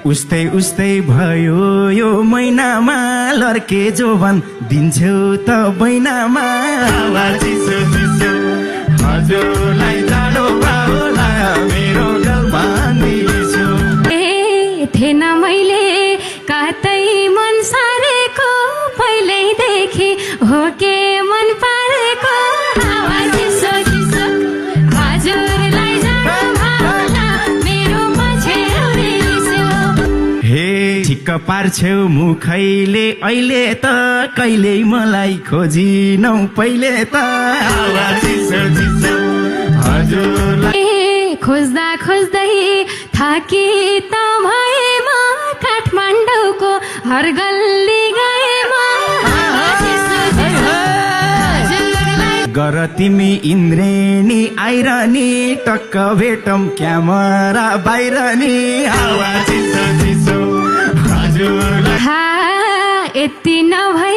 उस्तै उस्तै भयो यो महिनामा लर्के जोवन दिन्छौ त बैनामा हावा चिसो चिसो हजुरलाई जाडो पाउला मेरो गलमा दिसो। ए थिएन मैले कतै मन सारेको पहिल्यैदेखि हो के मन पारेको हावा चिसो चिसो हजुरलाई जाडो पाउला मेरो पछ्यौरी लिसो। हे ठिक्क पार्छौ मुखैले अहिले त कहिले मलाई खोजिनौ पहिले त हावा चिसो चिसो हजुरलाई। ए खोज्दा खोज्दै थाकी त भए म काठमाडौँको हर गल्ली गए म हावा चिसो चिसो हजुरलाई। गर तिमी इन्द्रेणी आइरनी टक्क भेटम क्यामेरा बाहिर नि हावा चिसो चिसो हजुरलाई। हा यति नभए